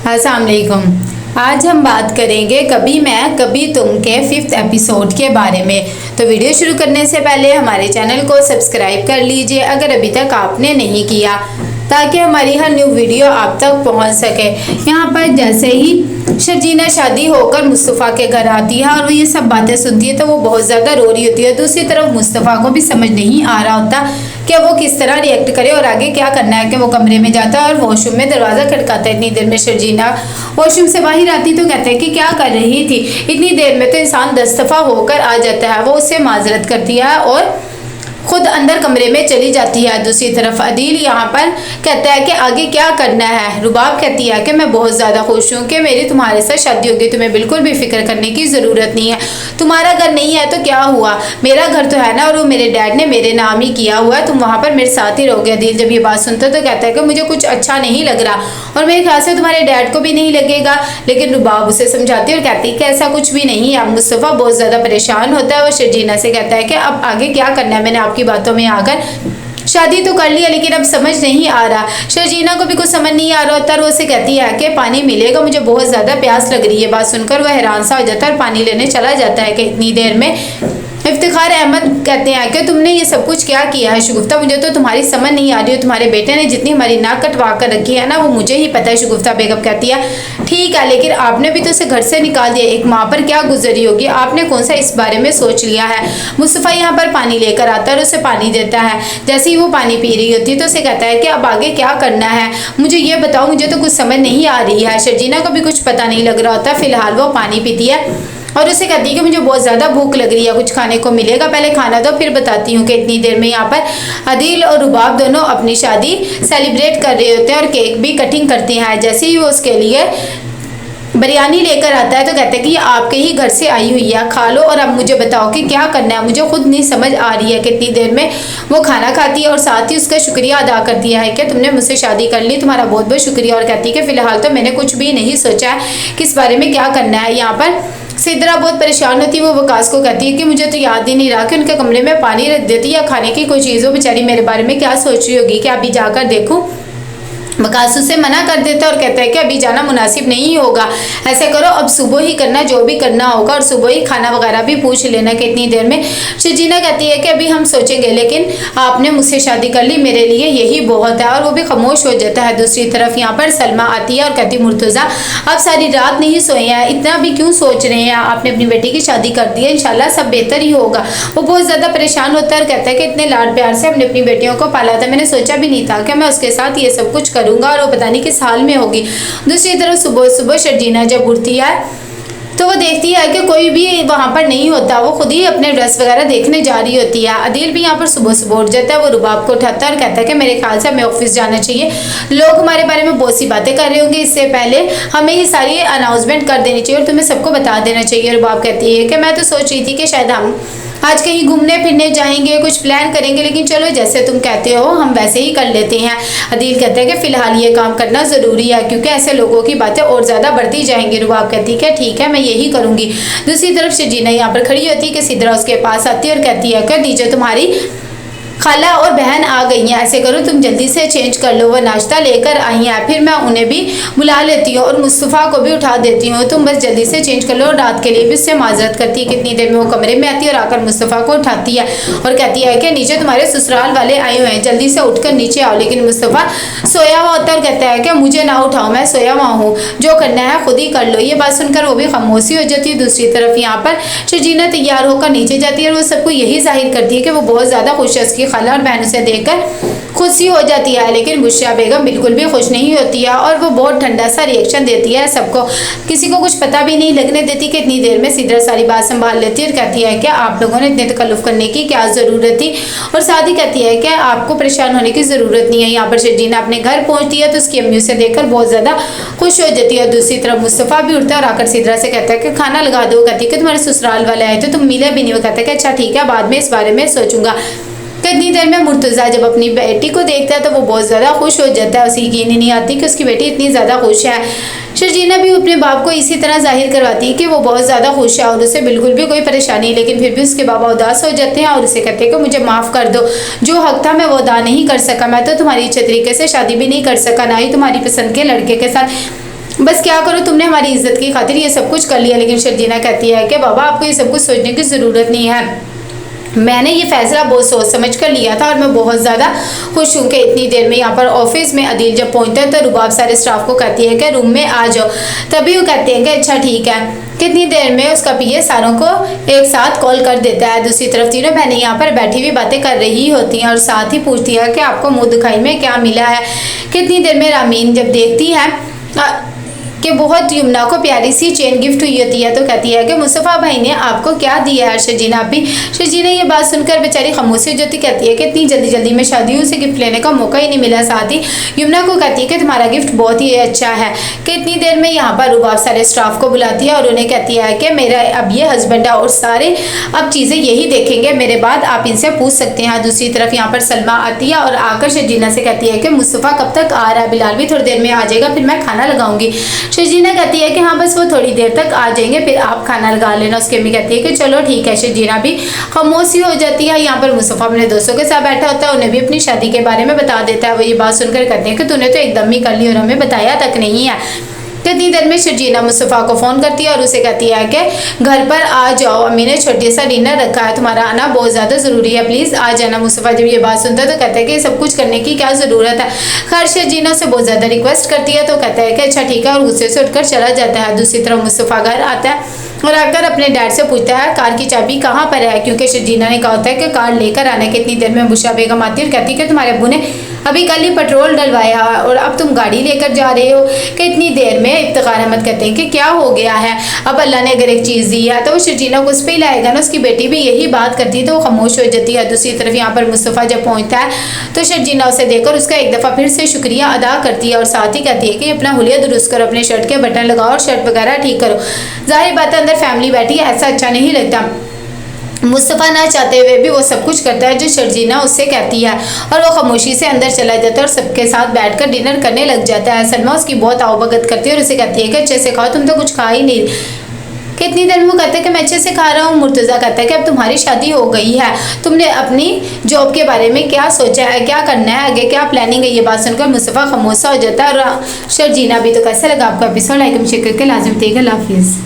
अस्सलाम वालेकुम। आज हम बात करेंगे कभी मैं कभी तुम के 5th एपिसोड के बारे में। तो वीडियो शुरू करने से पहले हमारे चैनल को सब्सक्राइब कर लीजिए अगर अभी तक आपने नहीं किया, ताकि हमारी हर न्यू वीडियो आप तक पहुंच सके। यहाँ पर जैसे ही शर्जीना शादी होकर मुस्तफ़ा के घर आती है और वो ये सब बातें सुनती है तो वो बहुत ज़्यादा रो रही होती है। दूसरी तरफ मुस्तफ़ा को भी समझ नहीं आ रहा होता कि वो किस तरह रिएक्ट करे और आगे क्या करना है। कि वो कमरे में जाता है और वॉशरूम में दरवाज़ा खटकाता है। इतनी देर में शर्जीना वॉशरूम से बाहर आती तो कहता है कि क्या कर रही थी। इतनी देर में तो इंसान 10 दफ़ा होकर आ जाता है। वो उससे माजरत करती है और खुद अंदर कमरे में चली जाती है। दूसरी तरफ अदील यहाँ पर कहता है कि आगे क्या करना है। रुबाब कहती है कि मैं बहुत ज़्यादा खुश हूँ कि मेरी तुम्हारे साथ शादी होगी, तुम्हें बिल्कुल भी फिक्र करने की ज़रूरत नहीं है। तुम्हारा घर नहीं है तो क्या हुआ, मेरा घर तो है ना, और वो मेरे डैड ने मेरे नाम ही किया हुआ है, तुम वहाँ पर मेरे साथ ही रहोगे। अदील जब ये बात सुनता तो कहता है कि मुझे कुछ अच्छा नहीं लग रहा और मेरे ख्याल से तुम्हारे डैड को भी नहीं लगेगा। लेकिन रुबाब उसे समझाती है और कहती है कि ऐसा कुछ भी नहीं है। मुस्तफ़ा बहुत ज़्यादा परेशान होता है और शर्जीना से कहता है कि अब आगे क्या करना है। मैंने आपकी बातों में आकर शादी तो कर लिया लेकिन अब समझ नहीं आ रहा। शर्जीना को भी कुछ समझ नहीं आ रहा होता और वो उसे कहती है कि पानी मिलेगा, मुझे बहुत ज़्यादा प्यास लग रही है। बात सुनकर वह हैरान सा हो जाता है और पानी लेने चला जाता है। कि इतनी देर में इफ्तिखार अहमद कहते हैं कि तुमने ये सब कुछ क्या किया है शगुफ्ता, मुझे तो तुम्हारी समझ नहीं आ रही है। तुम्हारे बेटे ने जितनी हमारी नाक कटवा कर रखी है ना वो मुझे ही पता है। शगुफ्ता बेगम कहती है ठीक है, लेकिन आपने भी तो उसे घर से निकाल दिया, एक माँ पर क्या गुजरी होगी, आपने कौन सा इस बारे में सोच लिया है। मुस्तफ़ा यहाँ पर पानी लेकर आता है और उसे पानी देता है। जैसे ही वो पानी पी रही होती है तो उसे कहता है कि अब आगे क्या करना है, मुझे ये बताओ, मुझे तो कुछ समझ नहीं आ रही है। शर्जीना को भी कुछ पता नहीं लग रहा होता। फिलहाल वो पानी पीती है और उसे कहती है कि मुझे बहुत ज़्यादा भूख लग रही है, कुछ खाने को मिलेगा, पहले खाना दो फिर बताती हूँ। कि इतनी देर में यहाँ पर अदील और रुबाब दोनों अपनी शादी सेलिब्रेट कर रहे होते हैं और केक भी कटिंग करते हैं। जैसे ही वो उसके लिए बिरयानी लेकर आता है तो कहते हैं कि ये आपके ही घर से आई हुई है, खा लो और अब मुझे बताओ कि क्या करना है, मुझे खुद नहीं समझ आ रही है। कितनी देर में वो खाना खाती है और साथ ही उसका शुक्रिया अदा कर दिया है कि तुमने मुझसे शादी कर ली, तुम्हारा बहुत बहुत शुक्रिया। और कहती है कि फ़िलहाल तो मैंने कुछ भी नहीं सोचा है कि इस बारे में क्या करना है। यहाँ पर सिद्रा बहुत परेशान होती है। वो वकास को कहती है कि मुझे तो याद ही नहीं रहा कि उनके कमरे में पानी रख देती या खाने की कोई चीज़ हो, बेचारी मेरे बारे में क्या सोच रही होगी कि अभी जाकर देखूँ। वकास उसे मना कर देता है और कहता है कि अभी जाना मुनासिब नहीं होगा, ऐसे करो अब सुबह ही करना जो भी करना होगा और सुबह ही खाना वगैरह भी पूछ लेना। कि इतनी देर में शर्जीना कहती है कि अभी हम सोचेंगे, लेकिन आपने मुझसे शादी कर ली, मेरे लिए यही बहुत है, और वो भी खामोश हो जाता है। दूसरी तरफ यहाँ पर सलमा आती है और कहती है मुर्तज़ा अब सारी रात नहीं सोए हैं, इतना भी क्यों सोच रहे हैं, आपने अपनी बेटी की शादी कर दी है, इंशाल्लाह सब बेहतर ही होगा। वो बहुत ज़्यादा परेशान होता है और कहता है कि इतने लाड प्यार से हमने अपनी बेटियों को पाला था, मैंने सोचा भी नहीं था कि मैं उसके साथ ये सब कुछ और वो पता नहीं किस हाल में होगी। दूसरी तरफ सुबह सुबह शर्जीना जब उठती है तो वो देखती है कि कोई भी वहाँ पर नहीं होता। वो खुद ही अपने ड्रेस वगैरह देखने जा रही होती है। अदील भी यहाँ पर सुबह सुबह उठ जाता है। वो रुबाब को उठाता है और कहता है कि मेरे ख्याल से हमें ऑफिस जाना चाहिए, लोग हमारे बारे में बहुत सी बातें कर रहे होंगे, इससे पहले हमें ये सारी अनाउंसमेंट कर देनी चाहिए और तुम्हें सबको बता देना चाहिए। रुबाब कहती है कि मैं तो सोच रही थी कि शायद हम आज कहीं घूमने फिरने जाएंगे, कुछ प्लान करेंगे, लेकिन चलो जैसे तुम कहते हो हम वैसे ही कर लेते हैं। अदील कहता है कि फ़िलहाल ये काम करना ज़रूरी है क्योंकि ऐसे लोगों की बातें और ज़्यादा बढ़ती जाएंगी। रुबाब कहती है कि ठीक है मैं यही करूँगी। दूसरी तरफ शर्जीना यहाँ पर खड़ी होती है कि सिद्रा उसके पास आती है और कहती है कि नीचे तुम्हारी खाला और बहन आ गई हैं, ऐसे करो तुम जल्दी से चेंज कर लो, वो नाश्ता लेकर आई हैं, फिर मैं उन्हें भी बुला लेती हूँ और मुस्तफ़ा को भी उठा देती हूँ, तुम बस जल्दी से चेंज कर लो। और रात के लिए भी उससे माजरत करती है। कितनी देर में वो कमरे में आती है और आकर मुस्तफ़ा को उठाती है और कहती है कि नीचे तुम्हारे ससुराल वाले आए हुए हैं, जल्दी से उठकर नीचे आओ। लेकिन मुस्तफ़ा सोया हुआ होता है और कहता है कि मुझे ना उठाओ, मैं सोया हुआ हूँ, जो करना है खुद ही कर लो। ये बात सुनकर वो भी खामोशी हो जाती है। दूसरी तरफ यहाँ पर शर्जीना तैयार होकर नीचे जाती है और वो सबको यही जाहिर करती है कि वो बहुत ज़्यादा खुश है। उसकी खाला और बहन उसे देखकर खुशी हो जाती है, लेकिन बुशरा बेगम बिल्कुल भी खुश नहीं होती है और वो बहुत ठंडा सा रिएक्शन देती है सबको, किसी को कुछ पता भी नहीं लगने देती। कि इतनी देर में सिद्रा सारी बात संभाल लेती है और कहती है कि आप लोगों ने इतने तकल्लुफ़ करने की क्या ज़रूरत थी, और साथ ही कहती है कि आपको परेशान होने की ज़रूरत नहीं है। यहाँ पर शर्जीना अपने घर पहुँचती है तो उसकी अम्मी उसे देखकर बहुत ज़्यादा खुश हो जाती है। दूसरी तरफ मुस्तफ़ा भी उठता है और आकर सिद्रा से कहता है कि खाना लगा दो। कहती है कि तुम्हारे ससुराल वाले आए तो तुम मिले भी नहीं। वो कहता है कि अच्छा ठीक है, बाद में इस बारे में सोचूंगा। इतनी देर में मुर्तज़ा जब अपनी बेटी को देखता है तो वो बहुत ज़्यादा खुश हो जाता है। उसे यकीन ही नहीं आती कि उसकी बेटी इतनी ज़्यादा खुश है। शर्जीना भी अपने बाप को इसी तरह जाहिर करवाती है कि वो बहुत ज़्यादा खुश है और उसे बिल्कुल भी कोई परेशानी, लेकिन फिर भी उसके बाबा उदास हो जाते हैं और उसे कहते हैं कि मुझे माफ़ कर दो, जो हक था मैं वो अदा नहीं कर सका, मैं तो तुम्हारी अच्छे तरीके से शादी भी नहीं कर सका, ना ही तुम्हारी पसंद के लड़के के साथ बस क्या करो, तुमने हमारी इज्जत की खातिर ये सब कुछ कर लिया। लेकिन शर्जीना कहती है कि बाबा आपको ये सब कुछ सोचने की ज़रूरत नहीं है, मैंने ये फैसला बहुत सोच समझ कर लिया था और मैं बहुत ज़्यादा खुश हूँ कि इतनी देर में यहाँ पर ऑफिस में अदील जब पहुँचता है तो रुबाब सारे स्टाफ को कहती है कि रूम में आ जाओ। तभी वो कहते हैं कि अच्छा ठीक है। कितनी देर में उसका पीए सारों को एक साथ कॉल कर देता है। दूसरी तरफ तीनों बहनें यहाँ पर बैठी हुई बातें कर रही होती हैं और साथ ही पूछती है कि आपको मुँह दिखाई में क्या मिला है। कितनी देर में रामीन जब देखती है कि बहुत यमुना को प्यारी सी चेन गिफ्ट हुई होती है तो कहती है कि मुस्तफ़ा भाई ने आपको क्या दिया है शर्जीना भी। शर्जीना ये बात सुनकर बेचारी खामोश हो जाती, कहती है कि इतनी जल्दी जल्दी में शादी हुई, उसे गिफ्ट लेने का मौका ही नहीं मिला। साथ ही यमुना को कहती है कि तुम्हारा गिफ्ट बहुत ही अच्छा है। कि इतनी देर में यहाँ पर रुबाब सारे स्टाफ को बुलाती है और उन्हें कहती है कि मेरा अब ये हस्बैंड है और सारे अब चीज़ें यही देखेंगे मेरे बाद, आप इनसे पूछ सकते हैं। दूसरी तरफ यहाँ पर सलमा आती है और आकर शर्जीना से कहती है कि मुस्तफ़ा कब तक आ रहा है, बिलाल भी थोड़ी देर में आ जाएगा, फिर मैं खाना लगाऊंगी। शर्जीना कहती है कि हाँ बस वो थोड़ी देर तक आ जाएंगे, फिर आप खाना लगा लेना। उसकी अम्मी कहती है कि चलो ठीक है। शर्जीना भी खामोशी हो जाती है। यहाँ पर मुस्तफ़ा अपने दोस्तों के साथ बैठा होता है, उन्हें भी अपनी शादी के बारे में बता देता है। वो ये बात सुनकर कहते हैं कि तूने तो एकदम ही कर ली और हमें बताया तक नहीं है। कितनी देर में शर्जीना मुस्तफ़ा को फ़ोन करती है और उसे कहती है कि घर पर आ जाओ, अम्मी ने छोटे सा डिनर रखा है, तुम्हारा आना बहुत ज़्यादा ज़रूरी है, प्लीज़ आ जाना। मुस्तफ़ा जब ये बात सुनता है तो कहता है कि सब कुछ करने की क्या ज़रूरत है। खैर शर्जीना से बहुत ज़्यादा रिक्वेस्ट करती है तो कहता है कि अच्छा ठीक है और गुस्से से उठकर चला जाता है। दूसरी तरफ मुस्तफ़ा घर आता है और आकर अपने डैड से पूछता है कार की चाबी कहाँ पर है, क्योंकि शर्जीना ने कहा होता है कि कार लेकर आना। कितनी देर में बुशरा बेगम आती है और कहती है कि तुम्हारे अब्बू ने अभी कल ही पेट्रोल डलवाया और अब तुम गाड़ी लेकर जा रहे हो। कि इतनी देर में इफ्तिखार अहमद कहते हैं कि क्या हो गया है, अब अल्लाह ने अगर एक चीज़ दी है तो वो शर्जीना को उस पर ही लाएगा ना। उसकी बेटी भी यही बात करती है तो वो खामोश हो जाती है। दूसरी तरफ यहाँ पर मुस्तफ़ा जब पहुँचता है तो शर्जीना उसे देखकर उसका एक दफ़ा फिर से शुक्रिया अदा करती है और साथ ही कहती है कि अपना हुलिया दुरुस्त करो, अपने शर्ट के बटन लगाओ और शर्ट वगैरह ठीक करो। जाहिर बात है अंदर फैमिली बैठी है, ऐसा अच्छा नहीं लगता। मुस्तफ़ा ना चाहते हुए भी वो सब कुछ करता है जो शर्जीना उससे कहती है और वो खामोशी से अंदर चला जाता है और सबके साथ बैठकर डिनर करने लग जाता है। सलमा उसकी बहुत आवभगत करती है और उसे कहती है कि अच्छे से खाओ, तुम तो कुछ खा ही नहीं। कितनी देर में वो कहता है कि मैं अच्छे से खा रहा हूँ। मुर्तज़ा कहता है कि अब तुम्हारी शादी हो गई है, तुमने अपनी जॉब के बारे में क्या सोचा है, क्या करना है आगे, क्या प्लानिंग है। ये बात सुनकर मुस्तफ़ा खामोश हो जाता है और शर्जीना भी। तो कैसा लगा आपको एपिसोड, लाइक शेयर करके लाजमी देखिएगा। अल्लाह हाफिज़।